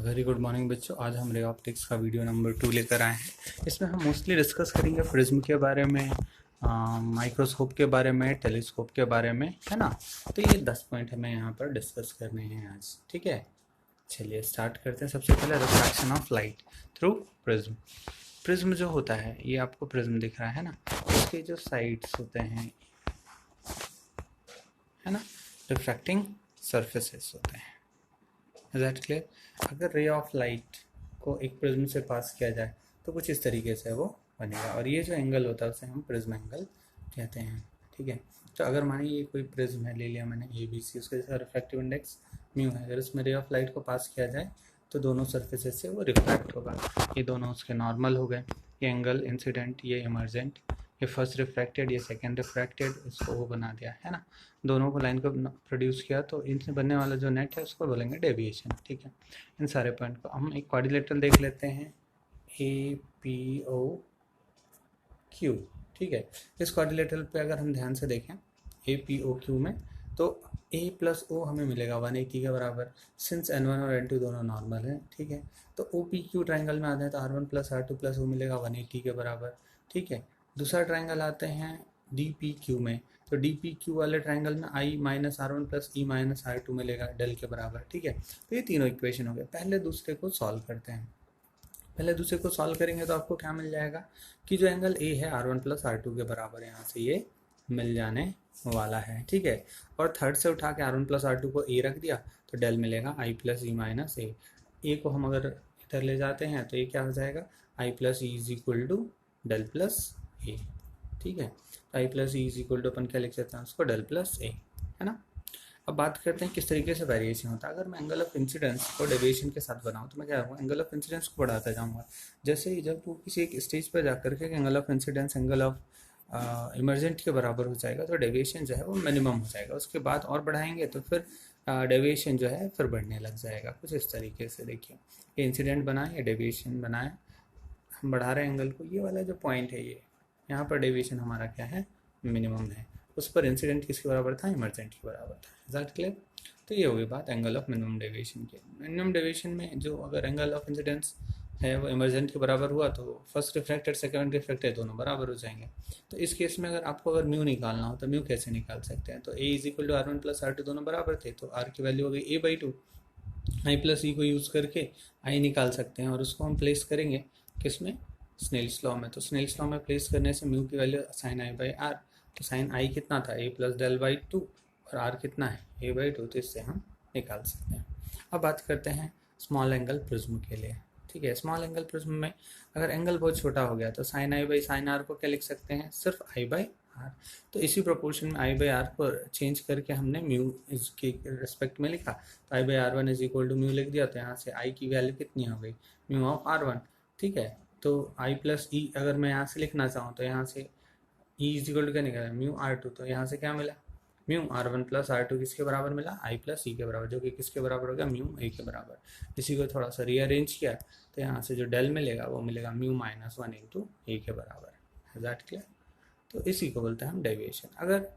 Very good morning बच्चों। आज हम रे ऑप्टिक्स का वीडियो नंबर 2 लेकर आए हैं। इसमें हम मोस्टली डिस्कस करेंगे प्रिज्म के बारे में, माइक्रोस्कोप के बारे में, टेलीस्कोप के बारे में, है ना। तो ये 10 पॉइंट हमें यहाँ पर डिस्कस करने हैं आज, ठीक है। चलिए स्टार्ट करते हैं। सबसे पहले refraction of light through prism. Prism जो होता है, ये आपको प्रिज्म दिख रहा है ना, इसके जो साइड्स होते हैं, है ना, रिफ्रैक्टिंग सरफेसेस होते हैं। Is that clear? अगर रे ऑफ लाइट को एक प्रिज्म से पास किया जाए तो कुछ इस तरीके से वो बनेगा, और ये जो एंगल होता है उसे हम प्रिज्म एंगल कहते हैं, ठीक है। तो अगर मानिए ये कोई प्रिज्म है, ले लिया मैंने ABC, उसका जैसा रिफ्रैक्टिव इंडेक्स म्यू है। अगर उसमें रे ऑफ लाइट को पास किया जाए तो दोनों सरफेसेस से वो रिफ्रैक्ट होगा। ये दोनों उसके नॉर्मल हो गए, ये एंगल इंसिडेंट, ये इमर्जेंट, ये फर्स्ट रिफ्रैक्टेड, ये सेकेंड रिफ्रैक्टेड, इसको वो बना दिया, है ना। दोनों को लाइन को प्रोड्यूस किया, तो इनसे बनने वाला जो नेट है उसको बोलेंगे डेविएशन, ठीक है। इन सारे पॉइंट को हम एक क्वाड्रिलेटरल देख लेते हैं, APOQ, ठीक है। इस क्वाड्रिलेटरल पे अगर हम ध्यान से देखें APOQ में, तो A प्लस O हमें मिलेगा 180 के बराबर, सिंस N1 और N2 दोनों नॉर्मल हैं, ठीक है। तो OPQ ट्राइंगल में आते हैं तो R1 plus R2 plus O मिलेगा 180 के बराबर, ठीक है। दूसरा ट्राइंगल आते हैं DPQ में, तो DPQ वाले ट्राइंगल में I minus R1 plus E minus R2 मिलेगा डेल के बराबर, ठीक है। तो ये तीनों इक्वेशन हो गए। पहले दूसरे को सॉल्व करते हैं। पहले दूसरे को सॉल्व करेंगे तो आपको क्या मिल जाएगा कि जो एंगल A है R1 प्लस R2 के बराबर, यहाँ से ये मिल जाने वाला है, ठीक है। और थर्ड से उठा के R1 प्लस R2 को A रख दिया तो डेल मिलेगा I plus E minus A को हम अगर इधर ले जाते हैं तो ये क्या हो जाएगा, I plus E is equal to del plus A, ठीक है। I plus E is equal to अपन क्या लिख सकते हैं उसको, डेल प्लस A, है ना। अब बात करते हैं किस तरीके से वेरिएशन होता है। अगर मैं एंगल ऑफ इंसिडेंस को डेविएशन के साथ बनाऊं तो मैं क्या करूँगा, एंगल ऑफ इंसिडेंस को बढ़ाता जाऊंगा। जैसे ही जब वो किसी एक स्टेज पर जाकर के angle of incidence angle of emergent के बराबर हो जाएगा तो डेविएशन जो है वो मिनिमम हो जाएगा। उसके बाद और बढ़ाएंगे तो फिर डेविएशन जो है फिर बढ़ने लग जाएगा, कुछ इस तरीके से। देखिए ये इंसिडेंट बनाए, ये डेविएशन बनाए, हम बढ़ा रहे हैं एंगल को। ये वाला जो पॉइंट है, ये यहाँ पर डेविएशन हमारा क्या है, मिनिमम है। उस पर इंसिडेंट किसके बराबर था, इमरजेंट के बराबर था। Is that clear? तो ये होगी बात एंगल ऑफ मिनिमम डेविएशन के। मिनिमम डेविएशन में जो अगर एंगल ऑफ इंसिडेंस है वो इमरजेंट के बराबर हुआ तो फर्स्ट रिफ्रैक्टेड सेकंड रिफ्रैक्टेड दोनों बराबर हो जाएंगे। तो इस केस में अगर आपको अगर म्यू निकालना हो तो म्यू कैसे निकाल सकते हैं, तो A is equal to R1 plus R2 दोनों बराबर थे, तो R की वैल्यू हो गई A/2। I प्लस E को यूज़ करके I निकाल सकते हैं और उसको हम प्लेस करेंगे किसमें, स्नेल्स लॉ में। तो स्नेल्स लॉ में प्लेस करने से म्यू की वैल्यू साइन I/R, तो साइन I कितना था, A प्लस डेल बाई 2, और R कितना है, A/2, तो इससे हम निकाल सकते हैं। अब बात करते हैं स्मॉल एंगल प्रिज्म के लिए, ठीक है। स्मॉल एंगल प्रिज्म में अगर एंगल बहुत छोटा हो गया तो sine I by sine R को क्या लिख सकते हैं, सिर्फ I/R। तो इसी प्रोपोर्शन में I/R को चेंज करके हमने म्यू इसके रिस्पेक्ट में लिखा, तो I/R1 is equal to mu लिख दिया। तो यहाँ से I की वैल्यू कितनी हो गई, म्यू ऑफ R1, ठीक है। तो I प्लस E अगर मैं यहाँ से लिखना चाहूँ तो यहाँ से E इज इक्वल टू क्या निकला, म्यू R2, तो यहाँ से क्या मिला, म्यू R1 प्लस R2 किसके बराबर मिला, I प्लस E के बराबर, जो कि किसके बराबर हो गया, म्यू A के बराबर। इसी को थोड़ा सा रीअरेंज किया तो यहाँ से जो डेल मिलेगा वो मिलेगा म्यू माइनस 1 इंटू A के बराबर। है दैट क्लियर? तो इसी को बोलते हैं हम डेविएशन। अगर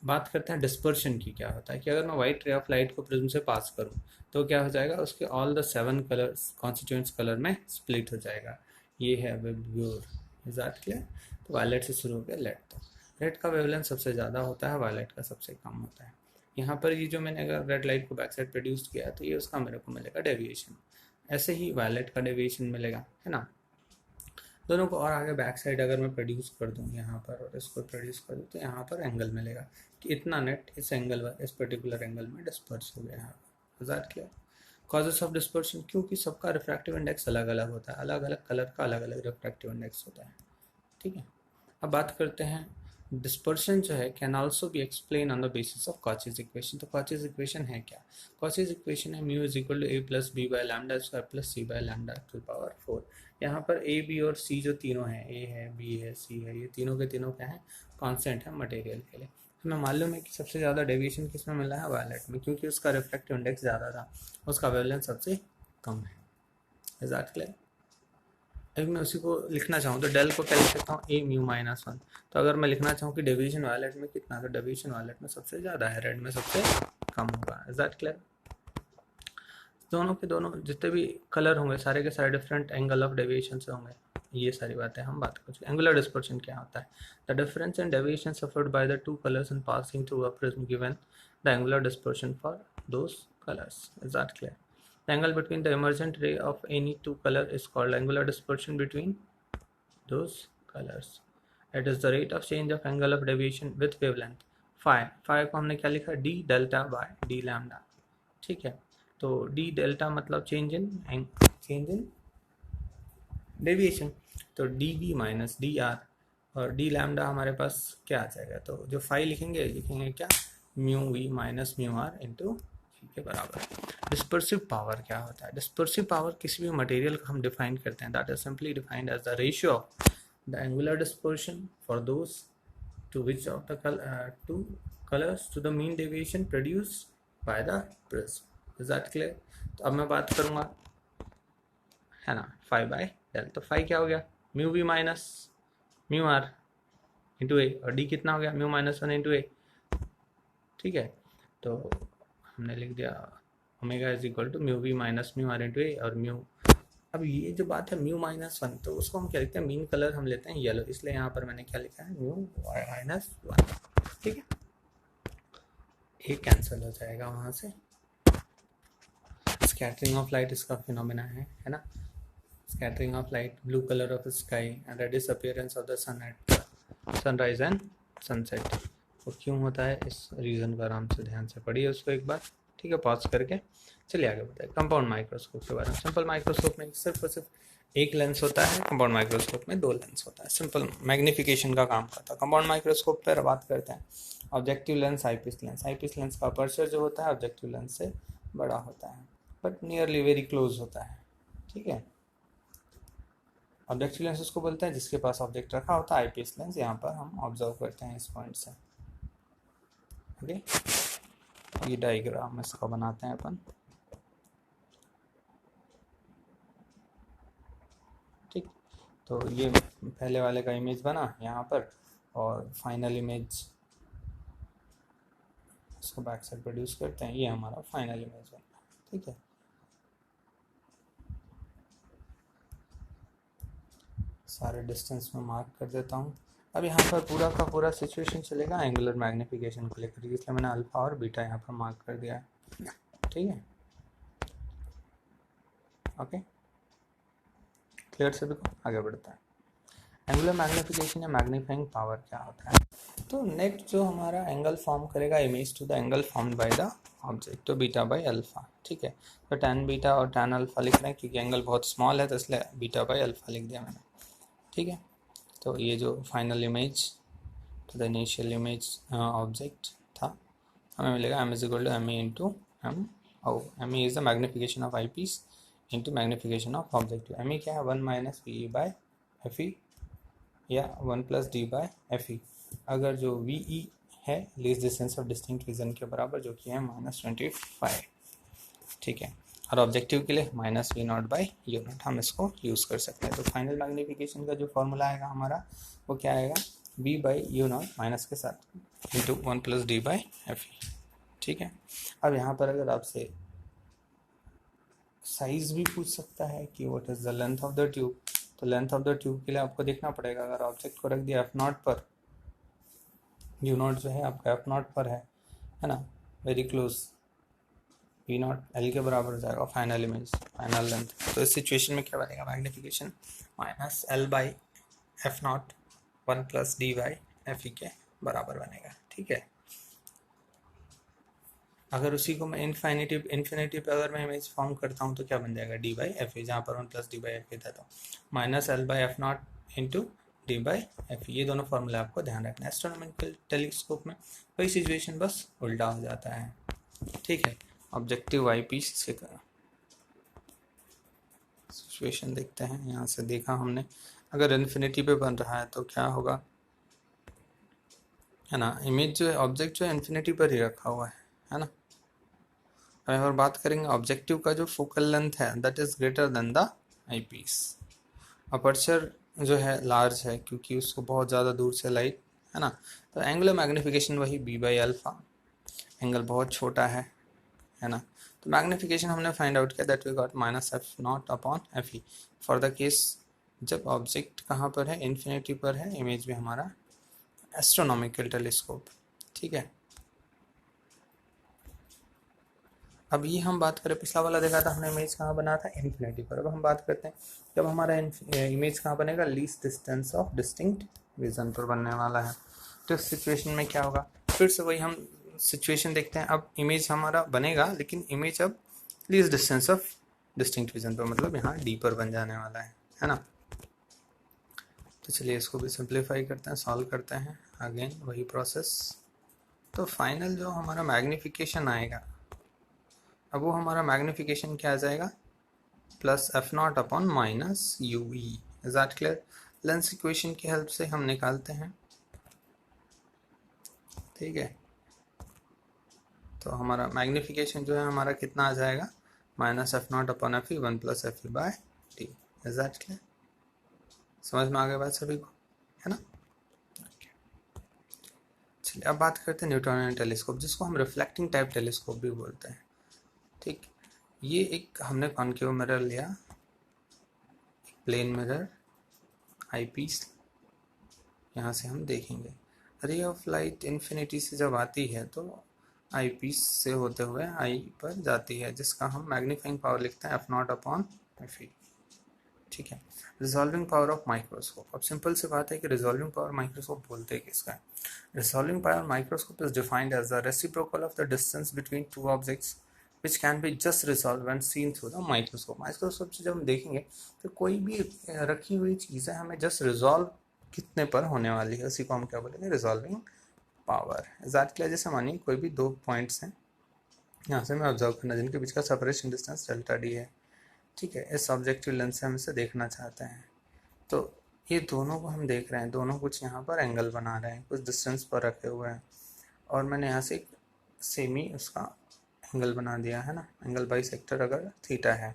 बात करते हैं डिस्पर्शन की, क्या होता है कि अगर मैं वाइट रे ऑफ लाइट को प्रिज्म से पास करूँ तो क्या हो जाएगा, उसके all the 7 colours constituents colour में स्प्लिट हो जाएगा। ये है वेव्यूर। Is that clear? तो वायलेट से शुरू हो गया लेड तक। रेड का वेवलेंथ सबसे ज़्यादा होता है, वायलेट का सबसे कम होता है। यहाँ पर ये जो मैंने अगर रेड लाइट को बैक साइड प्रोड्यूस किया तो ये उसका मेरे को मिलेगा डेविएशन। ऐसे ही वायलेट का डेविएशन मिलेगा, है ना। दोनों को और आगे बैक साइड अगर मैं प्रोड्यूस कर दूँ यहाँ पर और इसको प्रोड्यूस कर दूँ तो यहाँ पर एंगल मिलेगा कि इतना नेट इस एंगल, इस पर्टिकुलर एंगल में डिस्पर्स हो गया यहाँ पर। Is that clear? Causes of dispersion, क्योंकि सबका रिफ्रैक्टिव इंडेक्स अलग अलग होता है, अलग अलग कलर का अलग अलग रिफ्रैक्टिव इंडेक्स होता है, ठीक है। अब बात करते हैं डिस्पर्शन जो है can also be explain on the basis of Cauchy's equation. तो कॉचीज इक्वेशन है क्या, कॉचीज इक्वेशन है mu is equal to A plus B by lambda square plus C by lambda to power 4। यहाँ पर A, B और C जो तीनों हैं, A है, B है, C है, ये तीनों के तीनों क्या है, कॉन्स्टेंट है मटेरियल के लिए। हमें मालूम है कि सबसे ज़्यादा डेविएशन किस में मिला है, वायलेट में, क्योंकि उसका रिफ्रैक्टिव इंडेक्स ज़्यादा था, उसका वेवलेंथ सबसे कम है। Is that clear? अगर मैं उसी को लिखना चाहूँ तो डेल को क्या लिख सकता हूँ, A म्यू माइनस 1। तो अगर मैं लिखना चाहूँ कि डेविएशन वायलेट में कितना, तो डेविएशन वायलेट में सबसे ज़्यादा है, रेड में सबसे कम होगा। Is that clear? दोनों के दोनों जितने भी कलर होंगे सारे के सारे डिफरेंट एंगल ऑफ डेविएशन से होंगे। ये सारी बातें हम बात कर चुके। एंगुलर डिस्पर्शन क्या होता है? The difference in deviation suffered by the two colours in passing through a prism given the angular dispersion for those colours. Is that clear? The angle between the emergent ray of any two color is called angular dispersion between those colors. It is the rate of change of angle of deviation with wavelength. phi को हमने क्या लिखा? d delta by d lambda। ठीक है, तो d delta मतलब change in deviation, तो dv minus dr और d लैम्डा हमारे पास क्या आ जाएगा? तो जो फाई लिखेंगे क्या? Mu V minus mu R into के बराबर। डिस्पर्सिव पावर क्या होता है? डिस्पर्सिव पावर किसी भी मटेरियल को हम डिफाइन करते हैं, that is simply defined as the ratio of the angular dispersion for those two which of the two colours to the mean deviation produced by the prism. Is that clear? तो अब मैं बात करूंगा, है ना, phi by del. तो phi क्या हो गया? Mu V minus mu R into A, और डी कितना हो गया? Mu minus one into A. ठीक है, तो हमने लिख दिया omega is equal to mu V minus mu R into A और म्यू। अब ये जो बात है म्यू माइनस वन, तो उसको हम क्या लिखते हैं? मीन कलर हम लेते हैं येलो, इसलिए यहाँ पर मैंने क्या लिखा है? Mu minus one. ठीक है, एक कैंसिल हो जाएगा वहाँ से। स्कैटरिंग ऑफ लाइट इसका फिनोमेना है ना? Scattering of light, blue colour of sky and reddish appearance of the sun at sunrise and sunset. वो क्यों होता है, इस रीज़न को आराम से ध्यान से पढ़िए उसको एक बार। ठीक है, पॉज करके चलिए आगे बताइए कंपाउंड माइक्रोस्कोप के बारे में। सिंपल माइक्रोस्कोप में सिर्फ और सिर्फ एक लेंस होता है, कंपाउंड माइक्रोस्कोप में दो लेंस होता है। सिंपल मैग्निफिकेशन का काम करता है। कंपाउंड माइक्रोस्कोप पर बात करते हैं objective lens, eyepiece lens. Eyepiece lens का अपर्चर जो होता है ऑब्जेक्टिव लेंस से बड़ा होता है, बट नियरली वेरी क्लोज होता है। ठीक है, ऑब्जेक्टिव लेंस उसको बोलते हैं जिसके पास ऑब्जेक्ट रखा होता है। आईपीएस लेंस यहाँ पर हम ऑब्जर्व करते हैं इस पॉइंट से। ओके, ये डायग्राम इसका बनाते हैं अपन। ठीक, तो ये पहले वाले का इमेज बना यहाँ पर, और फाइनल इमेज इसको बैक साइड प्रोड्यूस करते हैं। ये हमारा फाइनल इमेज बना। ठीक है, सारे डिस्टेंस में मार्क कर देता हूँ। अब यहाँ पर पूरा का पूरा सिचुएशन चलेगा एंगुलर मैग्निफिकेशन को लेकर, इसलिए मैंने अल्फा और बीटा यहाँ पर मार्क कर दिया है। ठीक है, ओके, क्लियर सभी को? आगे बढ़ता है। एंगुलर मैग्निफिकेशन या मैग्नीफाइंग पावर क्या होता है? तो नेक्स्ट जो हमारा एंगल फॉर्म करेगा image to the angle formed by the object, तो बीटा बाय अल्फा। ठीक है, तो टैन बीटा और टैन अल्फा लिख रहे हैं क्योंकि एंगल बहुत स्मॉल है, तो इसलिए बीटा बाय अल्फा लिख दिया मैंने। ठीक है, तो ये जो फाइनल इमेज तो द इनिशियल इमेज ऑब्जेक्ट था, हमें मिलेगा m is equal to M A into M O. M A is the magnification of eyepiece into magnification of object. M A क्या है? 1 minus V E by F E या 1 plus D by F E. अगर जो V E है least distance of distinct region के बराबर, जो कि है -25। ठीक है, और ऑब्जेक्टिव के लिए minus V naught by U naught हम इसको यूज़ कर सकते हैं। तो फाइनल मैग्निफिकेशन का जो फॉर्मूला आएगा हमारा वो क्या आएगा? B by U naught minus के साथ into 1 plus D by F E. ठीक है, अब यहाँ पर अगर आपसे साइज भी पूछ सकता है कि what is the length of the tube, तो लेंथ ऑफ द ट्यूब के लिए आपको देखना पड़ेगा। अगर ऑब्जेक्ट को रख दिया एफ नॉट पर, यू नॉट जो है आपका एफ नॉट पर है ना, very close, V naught L के बराबर हो जाएगा फाइनल इमेज, फाइनल लेंथ। तो इस सिचुएशन में क्या बनेगा? Magnification minus L by F not 1 plus D by F ई के बराबर बनेगा। ठीक है, अगर उसी को मैं इन्फिनिटी पे अगर मैं इमेज फॉर्म करता हूँ तो क्या बन जाएगा? डी बाई एफ ई, जहाँ पर 1 प्लस डी बाई एफ ई था, तो minus L by F not into D by F ई। ये दोनों फॉर्मूला आपको ध्यान रखना है। एस्ट्रोनॉमिकल टेलीस्कोप में वही सिचुएशन बस उल्टा हो जाता है। ठीक है, ऑब्जेक्टिव आई पीस से सिचुएशन देखते हैं। यहाँ से देखा हमने, अगर इन्फिनिटी पे बन रहा है तो क्या होगा, है ना, इमेज जो है ऑब्जेक्ट जो है इन्फिनिटी पर ही रखा हुआ है ना। और बात करेंगे ऑब्जेक्टिव का जो फोकल लेंथ है that is greater than the eyepiece. Aperture जो है लार्ज है क्योंकि उसको बहुत ज़्यादा दूर से लाइट, है ना, तो एंगुलर मैग्निफिकेशन वही बी बाई अल्फा। एंगल बहुत छोटा है है ना। तो मैग्निफिकेशन हमने फाइंड आउट किया, that we got -f0/fe for the case जब ऑब्जेक्ट कहाँ पर है, इन्फिनिटी पर है, इमेज भी हमारा एस्ट्रोनॉमिकल टेलीस्कोप, ठीक है। अब ये हम बात करें, पिछला वाला देखा था हमने इमेज कहाँ बना था, इन्फिनिटी पर। अब हम बात करते हैं जब हमारा इमेज कहाँ बनेगा, least distance of distinct vision पर बनने वाला है। तो इस सिचुएशन में क्या होगा, फिर से वही हम सिचुएशन देखते हैं। अब इमेज हमारा बनेगा, लेकिन इमेज अब least distance of distinct vision पर, मतलब यहाँ डी पर बन जाने वाला है ना। तो चलिए इसको भी सिंप्लीफाई करते हैं, सॉल्व करते हैं, अगेन वही प्रोसेस। तो फाइनल जो हमारा मैग्निफिकेशन आएगा, अब वो हमारा मैग्निफिकेशन क्या आ जाएगा, +f0/-UE। Is that clear. Lens equation की हेल्प से हम निकालते हैं, ठीक है। तो हमारा मैग्निफिकेशन जो है हमारा कितना आ जाएगा, -f0/-fe 1+fe/d। Is that clear, समझ में आ गया बात सभी को, है ना। चलिए अब बात करते हैं न्यूटोनियन टेलीस्कोप, जिसको हम रिफ्लेक्टिंग टाइप टेलीस्कोप भी बोलते हैं, ठीक। ये एक हमने कॉन्केव मिरर लिया, प्लेन मिरर, आई पीस, यहाँ से हम देखेंगे रे ऑफ लाइट इन्फिनिटी से जब आती है तो आई पीस से होते हुए आई पर जाती है, जिसका हम मैग्नीफाइंग पावर लिखते हैं f0/fe, ठीक है। रिजॉल्विंग पावर ऑफ माइक्रोस्कोप, अब सिंपल सी बात है कि रिजॉल्विंग पावर माइक्रोस्कोप बोलते हैं किसका है। Resolving power microscope is defined as the reciprocal of the distance between two objects which can be just resolve when seen through the microscope. Microscope से जब हम देखेंगे तो कोई भी रखी हुई चीज़ है हमें जस्ट रिजॉल्व कितने पर होने वाली है, उसी को हम क्या बोलेंगे, रिजॉल्विंग पावर। ज़ात के लिए जैसे मानिए कोई भी दो पॉइंट्स हैं, यहाँ से हमें ऑब्जर्व करना, जिनके बीच का सेपरेशन डिस्टेंस डेल्टा डी है, ठीक है। इस ऑब्जेक्टिव लेंस से हम इसे देखना चाहते हैं, तो ये दोनों को हम देख रहे हैं, दोनों कुछ यहाँ पर एंगल बना रहे हैं, कुछ डिस्टेंस पर रखे हुए हैं, और मैंने यहाँ से एक सेमी उसका एंगल बना दिया है ना, एंगल बाइसेक्टर अगर थीटा है,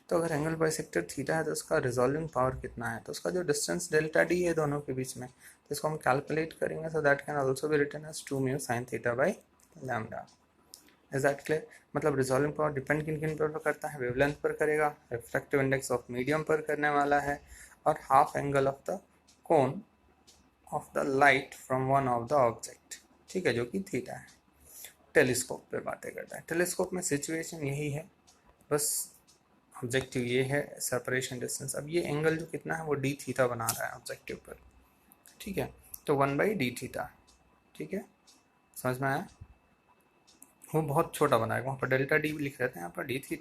तो अगर एंगल बाइसेक्टर थीटा है तो उसका रिजॉल्विंग पावर कितना है, तो उसका जो डिस्टेंस डेल्टा डी है दोनों के बीच में, तो इसको हम कैलकुलेट करेंगे, so that can also be written as 2 sin θ/λ। Is that clear. मतलब रिजॉल्विंग पावर डिपेंड किन किन पर करता है, वेवलेंथ पर करेगा, रिफ्रैक्टिव इंडेक्स ऑफ मीडियम पर करने वाला है, और half angle of the cone of the light from one of the object, ठीक है, जो कि थीटा है। टेलीस्कोप पे बातें करता है, टेलीस्कोप में सिचुएशन यही है, बस ऑब्जेक्टिव ये है, सेपरेशन डिस्टेंस, अब ये एंगल जो कितना है वो डी थीटा बना रहा है ऑब्जेक्टिव पर, ठीक है, तो 1/d θ, ठीक है, समझ में आया। वो बहुत छोटा बनाएगा, वहाँ पर डेल्टा डी लिख रहे थे, यहाँ पर डी थीटा